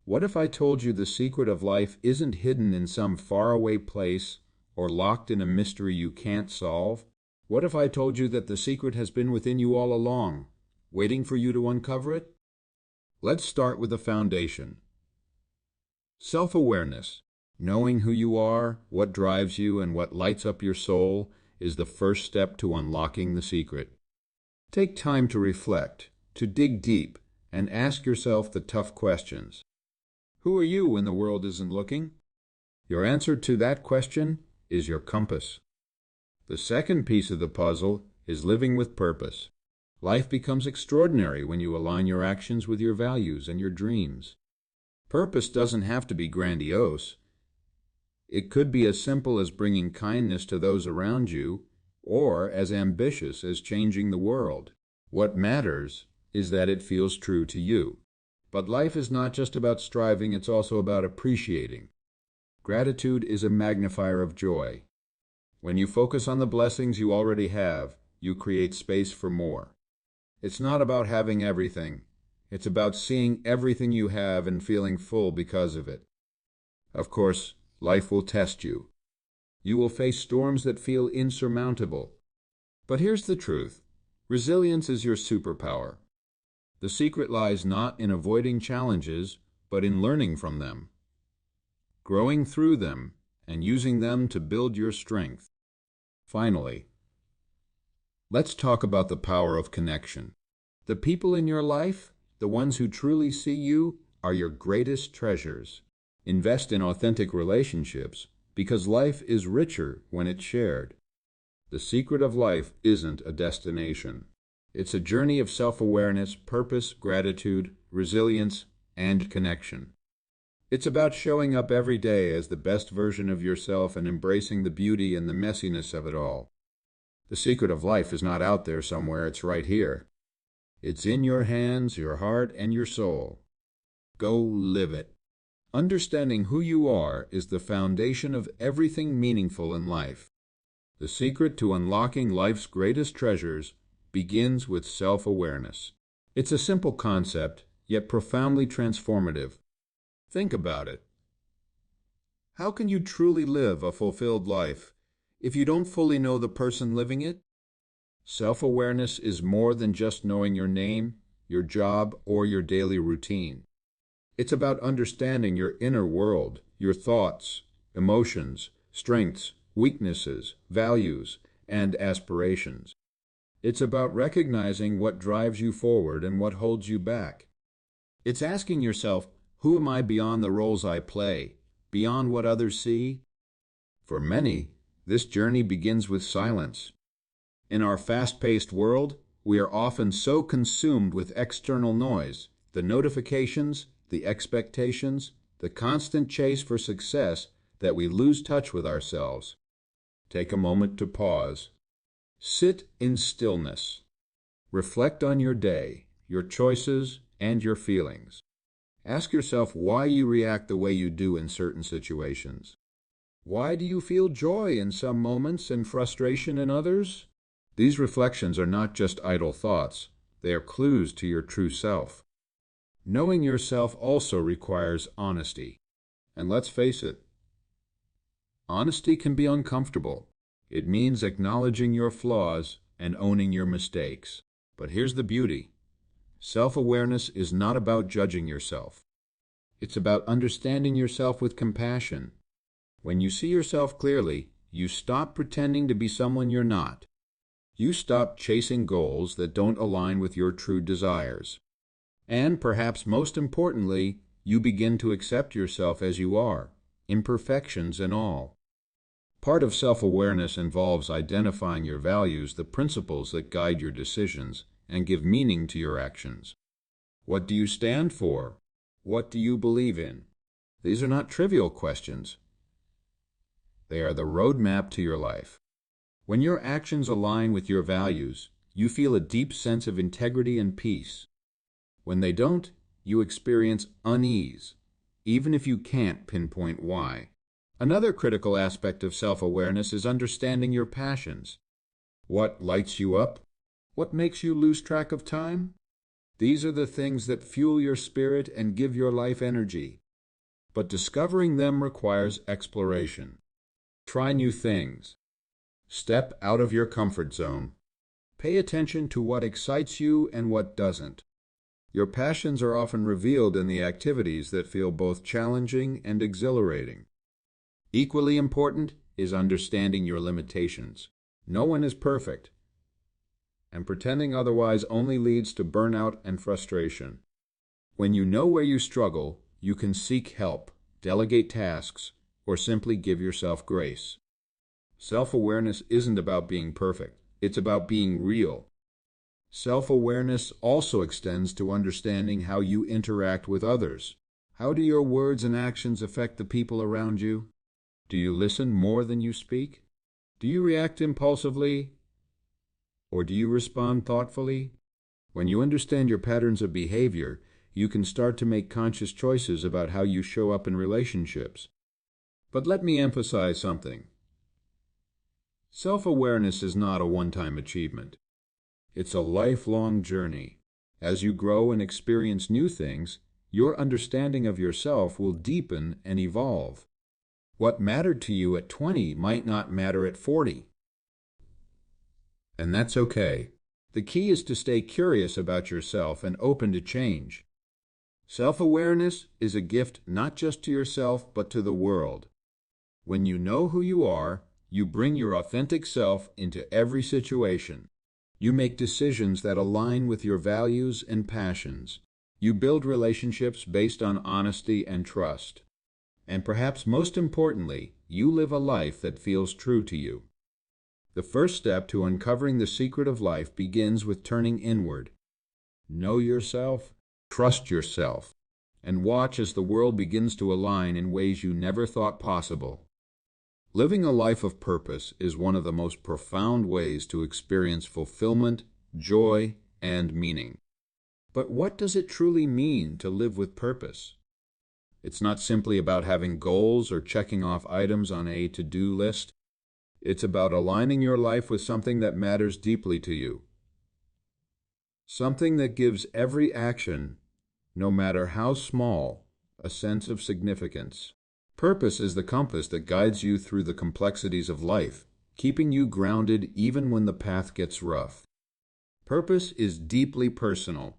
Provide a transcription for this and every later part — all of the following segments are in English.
What if I told you the secret of life isn't hidden in some faraway place or locked in a mystery you can't solve? What if I told you that the secret has been within you all along, waiting for you to uncover it? Let's start with the foundation. Self-awareness, knowing who you are, what drives you, and what lights up your soul, is the first step to unlocking the secret. Take time to reflect, to dig deep, and ask yourself the tough questions. Who are you when the world isn't looking? Your answer to that question is your compass. The second piece of the puzzle is living with purpose. Life becomes extraordinary when you align your actions with your values and your dreams. Purpose doesn't have to be grandiose. It could be as simple as bringing kindness to those around you, or as ambitious as changing the world. What matters is that it feels true to you. But life is not just about striving, it's also about appreciating. Gratitude is a magnifier of joy. When you focus on the blessings you already have, you create space for more. It's not about having everything. It's about seeing everything you have and feeling full because of it. Of course, life will test you. You will face storms that feel insurmountable. But here's the truth. Resilience is your superpower. The secret lies not in avoiding challenges, but in learning from them, growing through them, and using them to build your strength. Finally, let's talk about the power of connection. The people in your life, the ones who truly see you, are your greatest treasures. Invest in authentic relationships, because life is richer when it's shared. The secret of life isn't a destination. It's a journey of self-awareness, purpose, gratitude, resilience, and connection. It's about showing up every day as the best version of yourself and embracing the beauty and the messiness of it all. The secret of life is not out there somewhere, it's right here. It's in your hands, your heart, and your soul. Go live it. Understanding who you are is the foundation of everything meaningful in life. The secret to unlocking life's greatest treasures begins with self-awareness. It's a simple concept, yet profoundly transformative. Think about it. How can you truly live a fulfilled life if you don't fully know the person living it? Self-awareness is more than just knowing your name, your job, or your daily routine. It's about understanding your inner world, your thoughts, emotions, strengths, weaknesses, values, and aspirations. It's about recognizing what drives you forward and what holds you back. It's asking yourself, who am I beyond the roles I play, beyond what others see? For many, this journey begins with silence. In our fast-paced world, we are often so consumed with external noise, the notifications, the expectations, the constant chase for success, that we lose touch with ourselves. Take a moment to pause. Sit in stillness. Reflect on your day, your choices, and your feelings. Ask yourself why you react the way you do in certain situations. Why do you feel joy in some moments and frustration in others? These reflections are not just idle thoughts. They are clues to your true self. Knowing yourself also requires honesty. And let's face it, honesty can be uncomfortable. It means acknowledging your flaws and owning your mistakes. But here's the beauty. Self-awareness is not about judging yourself. It's about understanding yourself with compassion. When you see yourself clearly, you stop pretending to be someone you're not. You stop chasing goals that don't align with your true desires. And perhaps most importantly, you begin to accept yourself as you are, imperfections and all. Part of self-awareness involves identifying your values, the principles that guide your decisions and give meaning to your actions. What do you stand for? What do you believe in? These are not trivial questions. They are the roadmap to your life. When your actions align with your values, you feel a deep sense of integrity and peace. When they don't, you experience unease, even if you can't pinpoint why. Another critical aspect of self-awareness is understanding your passions. What lights you up? What makes you lose track of time? These are the things that fuel your spirit and give your life energy. But discovering them requires exploration. Try new things. Step out of your comfort zone. Pay attention to what excites you and what doesn't. Your passions are often revealed in the activities that feel both challenging and exhilarating. Equally important is understanding your limitations. No one is perfect, and pretending otherwise only leads to burnout and frustration. When you know where you struggle, you can seek help, delegate tasks, or simply give yourself grace. Self-awareness isn't about being perfect. It's about being real. Self-awareness also extends to understanding how you interact with others. How do your words and actions affect the people around you? Do you listen more than you speak? Do you react impulsively? Or do you respond thoughtfully? When you understand your patterns of behavior, you can start to make conscious choices about how you show up in relationships. But let me emphasize something. Self-awareness is not a one-time achievement. It's a lifelong journey. As you grow and experience new things, your understanding of yourself will deepen and evolve. What mattered to you at 20 might not matter at 40. And that's okay. The key is to stay curious about yourself and open to change. Self-awareness is a gift not just to yourself, but to the world. When you know who you are, you bring your authentic self into every situation. You make decisions that align with your values and passions. You build relationships based on honesty and trust. And perhaps most importantly, you live a life that feels true to you. The first step to uncovering the secret of life begins with turning inward. Know yourself, trust yourself, and watch as the world begins to align in ways you never thought possible. Living a life of purpose is one of the most profound ways to experience fulfillment, joy, and meaning. But what does it truly mean to live with purpose? It's not simply about having goals or checking off items on a to-do list. It's about aligning your life with something that matters deeply to you. Something that gives every action, no matter how small, a sense of significance. Purpose is the compass that guides you through the complexities of life, keeping you grounded even when the path gets rough. Purpose is deeply personal.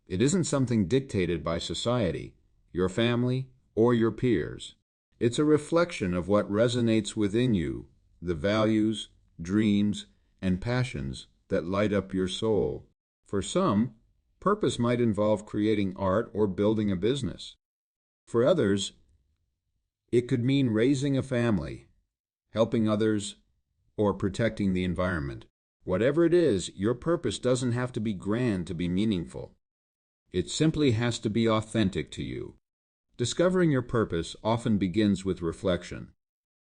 It isn't something dictated by society, your family, or your peers. It's a reflection of what resonates within you, the values, dreams, and passions that light up your soul. For some, purpose might involve creating art or building a business. For others, it could mean raising a family, helping others, or protecting the environment. Whatever it is, your purpose doesn't have to be grand to be meaningful. It simply has to be authentic to you. Discovering your purpose often begins with reflection.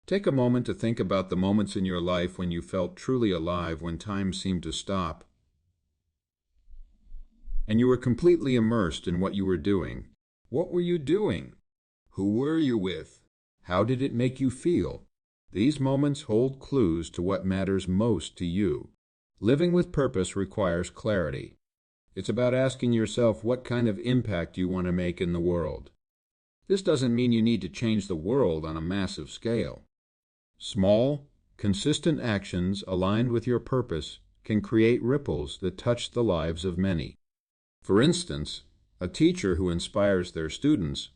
Take a moment to think about the moments in your life when you felt truly alive, when time seemed to stop, and you were completely immersed in what you were doing. What were you doing? Who were you with? How did it make you feel? These moments hold clues to what matters most to you. Living with purpose requires clarity. It's about asking yourself what kind of impact you want to make in the world. This doesn't mean you need to change the world on a massive scale. Small, consistent actions aligned with your purpose can create ripples that touch the lives of many. For instance, a teacher who inspires their students,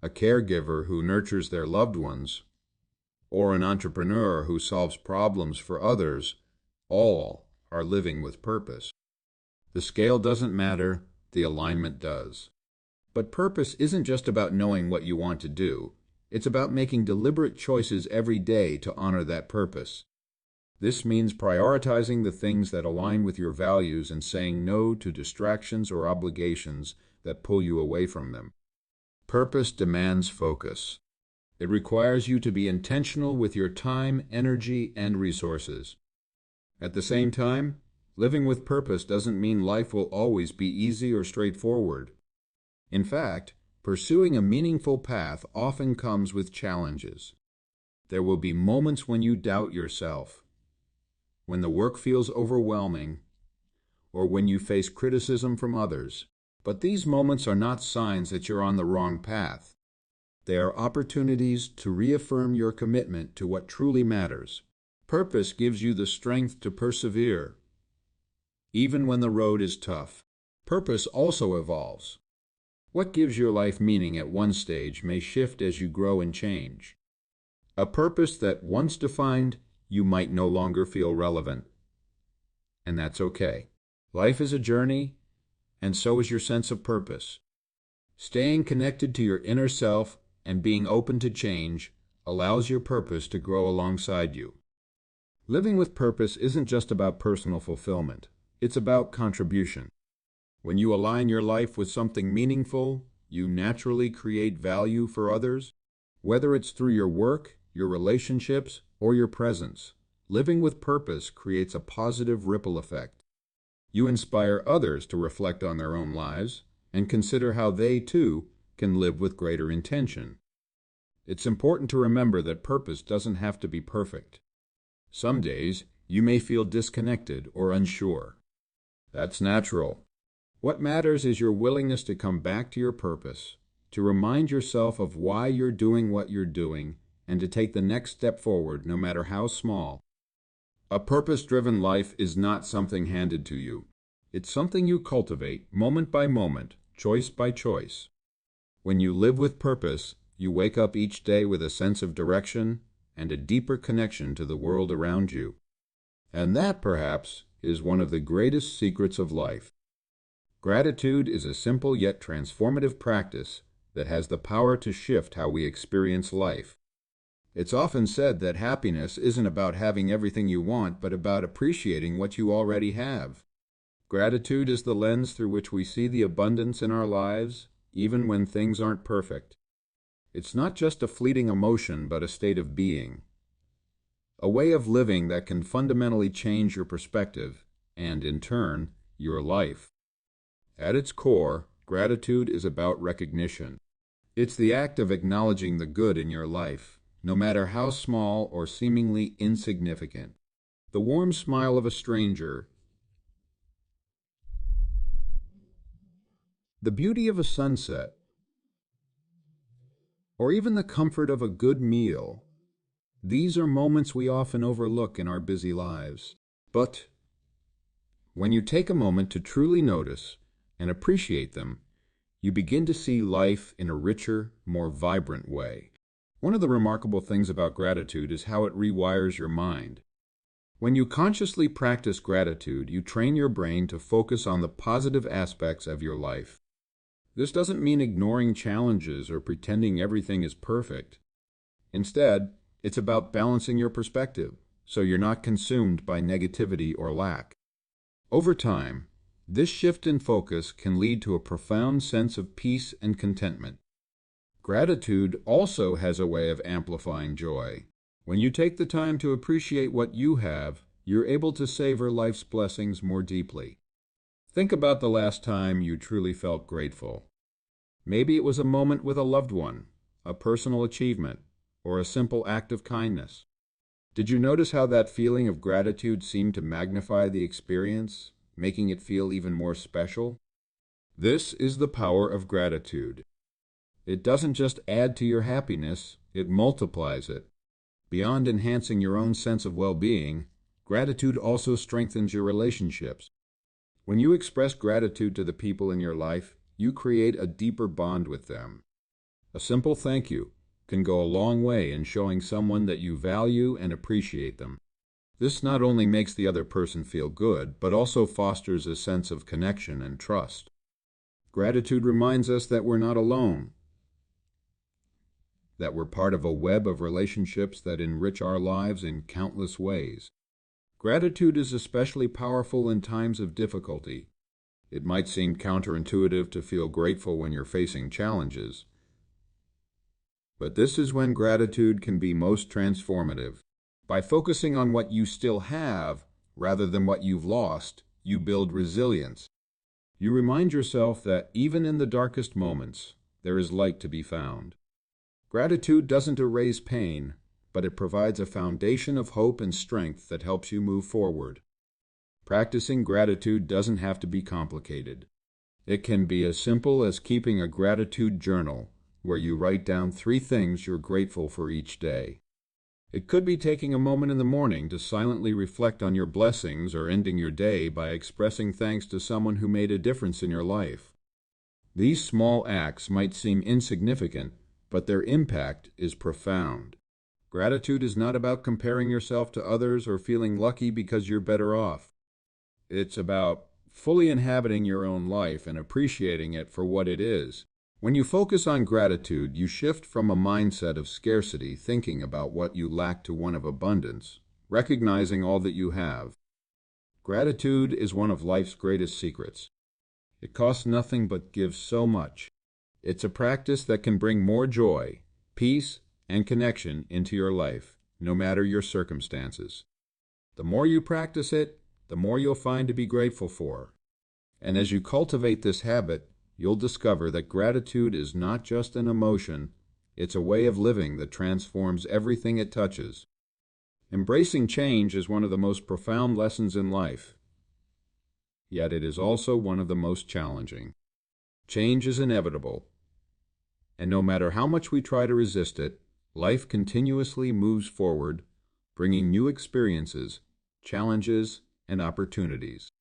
a caregiver who nurtures their loved ones, or an entrepreneur who solves problems for others, all are living with purpose. The scale doesn't matter, the alignment does. But purpose isn't just about knowing what you want to do. It's about making deliberate choices every day to honor that purpose. This means prioritizing the things that align with your values and saying no to distractions or obligations that pull you away from them. Purpose demands focus. It requires you to be intentional with your time, energy, and resources. At the same time, living with purpose doesn't mean life will always be easy or straightforward. In fact, pursuing a meaningful path often comes with challenges. There will be moments when you doubt yourself, when the work feels overwhelming, or when you face criticism from others. But these moments are not signs that you're on the wrong path. They are opportunities to reaffirm your commitment to what truly matters. Purpose gives you the strength to persevere, even when the road is tough. Purpose also evolves. What gives your life meaning at one stage may shift as you grow and change. A purpose that once defined you might no longer feel relevant. And that's okay. Life is a journey, and so is your sense of purpose. Staying connected to your inner self and being open to change allows your purpose to grow alongside you. Living with purpose isn't just about personal fulfillment. It's about contribution. When you align your life with something meaningful, you naturally create value for others, whether it's through your work, your relationships, or your presence. Living with purpose creates a positive ripple effect. You inspire others to reflect on their own lives and consider how they, too, can live with greater intention. It's important to remember that purpose doesn't have to be perfect. Some days, you may feel disconnected or unsure. That's natural. What matters is your willingness to come back to your purpose, to remind yourself of why you're doing what you're doing, and to take the next step forward, no matter how small. A purpose-driven life is not something handed to you. It's something you cultivate, moment by moment, choice by choice. When you live with purpose, you wake up each day with a sense of direction and a deeper connection to the world around you. And that, perhaps, is one of the greatest secrets of life. Gratitude is a simple yet transformative practice that has the power to shift how we experience life. It's often said that happiness isn't about having everything you want, but about appreciating what you already have. Gratitude is the lens through which we see the abundance in our lives, even when things aren't perfect. It's not just a fleeting emotion, but a state of being. A way of living that can fundamentally change your perspective, and in turn, your life. At its core, gratitude is about recognition. It's the act of acknowledging the good in your life, no matter how small or seemingly insignificant. The warm smile of a stranger, the beauty of a sunset, or even the comfort of a good meal. These are moments we often overlook in our busy lives. But when you take a moment to truly notice and appreciate them, you begin to see life in a richer, more vibrant way. One of the remarkable things about gratitude is how it rewires your mind. When you consciously practice gratitude, you train your brain to focus on the positive aspects of your life. This doesn't mean ignoring challenges or pretending everything is perfect. Instead, it's about balancing your perspective, so you're not consumed by negativity or lack. Over time, this shift in focus can lead to a profound sense of peace and contentment. Gratitude also has a way of amplifying joy. When you take the time to appreciate what you have, you're able to savor life's blessings more deeply. Think about the last time you truly felt grateful. Maybe it was a moment with a loved one, a personal achievement, or a simple act of kindness. Did you notice how that feeling of gratitude seemed to magnify the experience, making it feel even more special? This is the power of gratitude. It doesn't just add to your happiness, it multiplies it. Beyond enhancing your own sense of well-being, gratitude also strengthens your relationships. When you express gratitude to the people in your life, you create a deeper bond with them. A simple thank you can go a long way in showing someone that you value and appreciate them. This not only makes the other person feel good, but also fosters a sense of connection and trust. Gratitude reminds us that we're not alone, that we're part of a web of relationships that enrich our lives in countless ways. Gratitude is especially powerful in times of difficulty. It might seem counterintuitive to feel grateful when you're facing challenges, but this is when gratitude can be most transformative. By focusing on what you still have, rather than what you've lost, you build resilience. You remind yourself that even in the darkest moments, there is light to be found. Gratitude doesn't erase pain, but it provides a foundation of hope and strength that helps you move forward. Practicing gratitude doesn't have to be complicated. It can be as simple as keeping a gratitude journal where you write down 3 things you're grateful for each day. It could be taking a moment in the morning to silently reflect on your blessings, or ending your day by expressing thanks to someone who made a difference in your life. These small acts might seem insignificant, but their impact is profound. Gratitude is not about comparing yourself to others or feeling lucky because you're better off. It's about fully inhabiting your own life and appreciating it for what it is. When you focus on gratitude, you shift from a mindset of scarcity, thinking about what you lack, to one of abundance, recognizing all that you have. Gratitude is one of life's greatest secrets. It costs nothing but gives so much. It's a practice that can bring more joy, peace, and connection into your life, no matter your circumstances. The more you practice it, the more you'll find to be grateful for. And as you cultivate this habit, you'll discover that gratitude is not just an emotion, it's a way of living that transforms everything it touches. Embracing change is one of the most profound lessons in life, yet it is also one of the most challenging. Change is inevitable, and no matter how much we try to resist it, life continuously moves forward, bringing new experiences, challenges, and opportunities.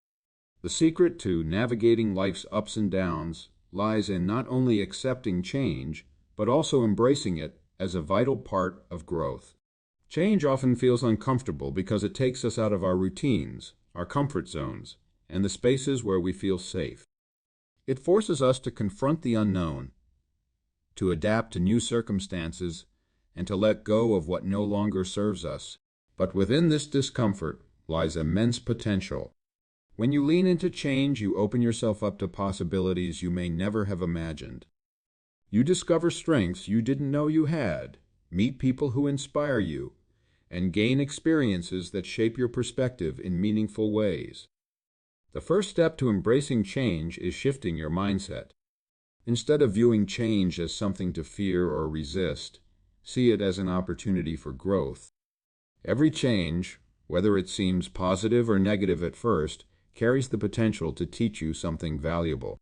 The secret to navigating life's ups and downs lies in not only accepting change, but also embracing it as a vital part of growth. Change often feels uncomfortable because it takes us out of our routines, our comfort zones, and the spaces where we feel safe. It forces us to confront the unknown, to adapt to new circumstances, and to let go of what no longer serves us. But within this discomfort lies immense potential. When you lean into change, you open yourself up to possibilities you may never have imagined. You discover strengths you didn't know you had, meet people who inspire you, and gain experiences that shape your perspective in meaningful ways. The first step to embracing change is shifting your mindset. Instead of viewing change as something to fear or resist, see it as an opportunity for growth. Every change, whether it seems positive or negative at first, carries the potential to teach you something valuable.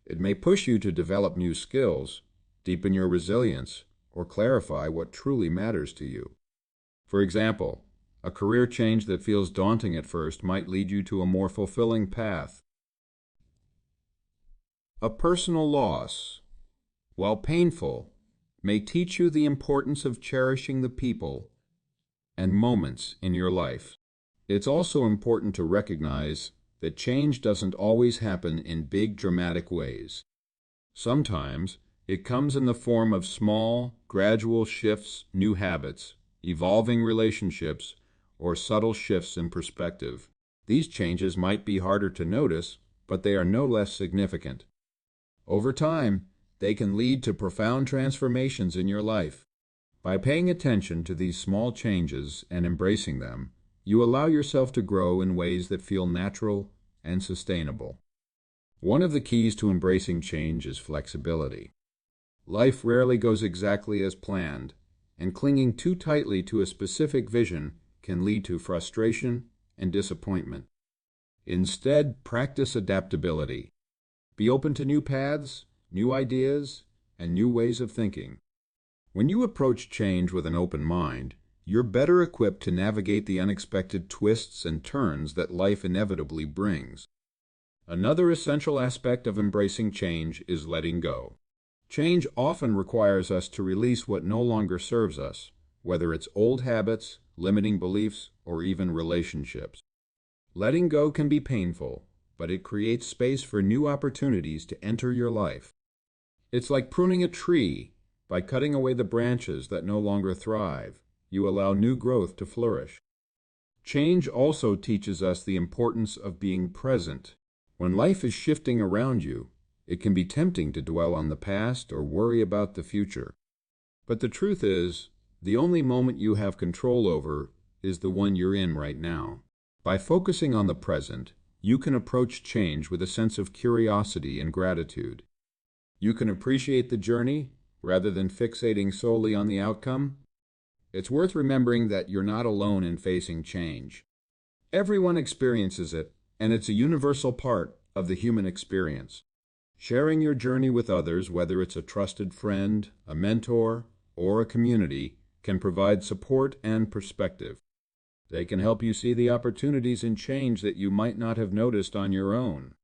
It may push you to develop new skills, deepen your resilience, or clarify what truly matters to you. For example, a career change that feels daunting at first might lead you to a more fulfilling path. A personal loss, while painful, may teach you the importance of cherishing the people and moments in your life. It's also important to recognize that change doesn't always happen in big, dramatic ways. Sometimes it comes in the form of small, gradual shifts, new habits, evolving relationships, or subtle shifts in perspective. These changes might be harder to notice, but they are no less significant. Over time, they can lead to profound transformations in your life. By paying attention to these small changes and embracing them, you allow yourself to grow in ways that feel natural and sustainable. One of the keys to embracing change is flexibility. Life rarely goes exactly as planned, and clinging too tightly to a specific vision can lead to frustration and disappointment. Instead, practice adaptability. Be open to new paths, new ideas, and new ways of thinking. When you approach change with an open mind, you're better equipped to navigate the unexpected twists and turns that life inevitably brings. Another essential aspect of embracing change is letting go. Change often requires us to release what no longer serves us, whether it's old habits, limiting beliefs, or even relationships. Letting go can be painful, but it creates space for new opportunities to enter your life. It's like pruning a tree. By cutting away the branches that no longer thrive, you allow new growth to flourish. Change also teaches us the importance of being present. When life is shifting around you, it can be tempting to dwell on the past or worry about the future. But the truth is, the only moment you have control over is the one you're in right now. By focusing on the present, you can approach change with a sense of curiosity and gratitude. You can appreciate the journey rather than fixating solely on the outcome. It's worth remembering that you're not alone in facing change. Everyone experiences it, and it's a universal part of the human experience. Sharing your journey with others, whether it's a trusted friend, a mentor, or a community, can provide support and perspective. They can help you see the opportunities in change that you might not have noticed on your own.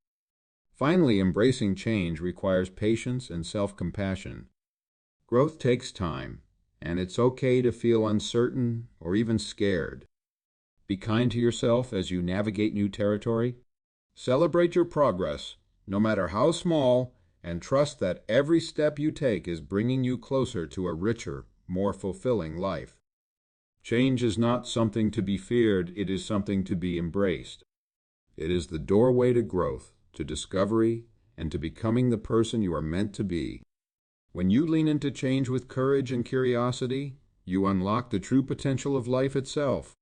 Finally, embracing change requires patience and self-compassion. Growth takes time, and it's okay to feel uncertain or even scared. Be kind to yourself as you navigate new territory. Celebrate your progress, no matter how small, and trust that every step you take is bringing you closer to a richer, more fulfilling life. Change is not something to be feared, it is something to be embraced. It is the doorway to growth, to discovery, and to becoming the person you are meant to be. When you lean into change with courage and curiosity, you unlock the true potential of life itself.